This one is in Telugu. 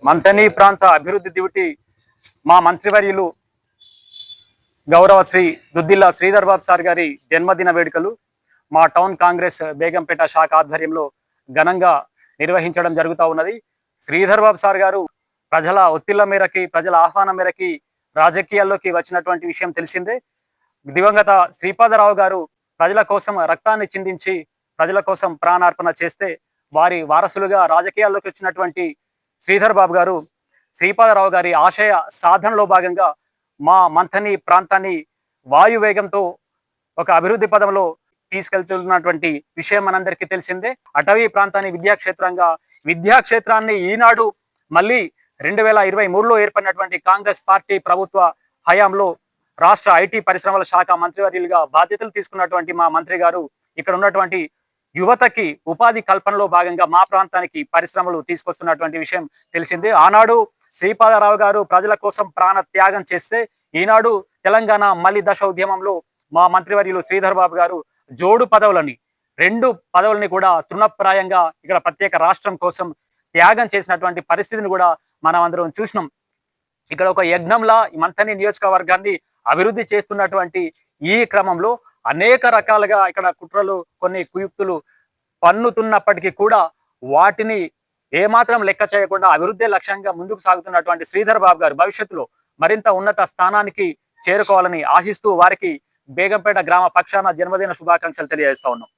మంతని ప్రాంత అభివృద్ధి డ్యూటీ మా మంత్రివర్యులు గౌరవ శ్రీ దుద్దిల్ల శ్రీధర్ బాబు సార్ గారి జన్మదిన వేడుకలు మా టౌన్ కాంగ్రెస్ బేగంపేట శాఖ ఆధ్వర్యంలో ఘనంగా నిర్వహించడం జరుగుతూ ఉన్నది. శ్రీధర్ బాబు సార్ గారు ప్రజల ఒత్తిళ్ల మేరకి, ప్రజల ఆహ్వానం మేరకి రాజకీయాల్లోకి వచ్చినటువంటి విషయం తెలిసిందే. దివంగత శ్రీపాదరావు గారు ప్రజల కోసం రక్తాన్ని చిందించి ప్రజల కోసం ప్రాణార్పణ చేస్తే వారి వారసులుగా రాజకీయాల్లోకి వచ్చినటువంటి శ్రీధర్ బాబు గారు శ్రీపాదరావు గారి ఆశయ సాధనలో భాగంగా మా మంథని ప్రాంతాన్ని వాయువేగంతో ఒక అభివృద్ధి పదంలో తీసుకెళ్తున్నటువంటి విషయం మనందరికీ తెలిసిందే. అటవీ ప్రాంతాన్ని విద్యాక్షేత్రాన్ని ఈనాడు మళ్ళీ 2023లో ఏర్పడినటువంటి కాంగ్రెస్ పార్టీ ప్రభుత్వ హయాంలో రాష్ట్ర ఐటీ పరిశ్రమల శాఖ మంత్రివర్యులుగా బాధ్యతలు తీసుకున్నటువంటి మా మంత్రి గారు ఇక్కడ ఉన్నటువంటి యువతకి ఉపాధి కల్పనలో భాగంగా మా ప్రాంతానికి పరిశ్రమలు తీసుకొస్తున్నటువంటి విషయం తెలిసిందే. ఆనాడు శ్రీపాదరావు గారు ప్రజల కోసం ప్రాణ త్యాగం చేస్తే ఈనాడు తెలంగాణ మలి దశ ఉద్యమంలో మా మంత్రివర్యులు శ్రీధర్ బాబు గారు జోడు పదవులని 2 పదవులని కూడా తృణప్రాయంగా ఇక్కడ ప్రత్యేక రాష్ట్రం కోసం త్యాగం చేసినటువంటి పరిస్థితిని కూడా మనం అందరం చూసినాం. ఇక్కడ ఒక యజ్ఞంలా మంథని నియోజకవర్గాన్ని అభివృద్ధి చేస్తున్నటువంటి ఈ క్రమంలో అనేక రకాలుగా ఇక్కడ కుట్రలు, కొన్ని కుయుక్తులు పన్నుతున్నప్పటికీ కూడా వాటిని ఏమాత్రం లెక్క చేయకుండా అభివృద్ధి లక్ష్యంగా ముందుకు సాగుతున్నటువంటి శ్రీధర్ బాబు గారు భవిష్యత్తులో మరింత ఉన్నత స్థానానికి చేరుకోవాలని ఆశిస్తూ వారికి బేగంపేట గ్రామ పక్షాన జన్మదిన శుభాకాంక్షలు తెలియజేస్తా ఉన్నాం.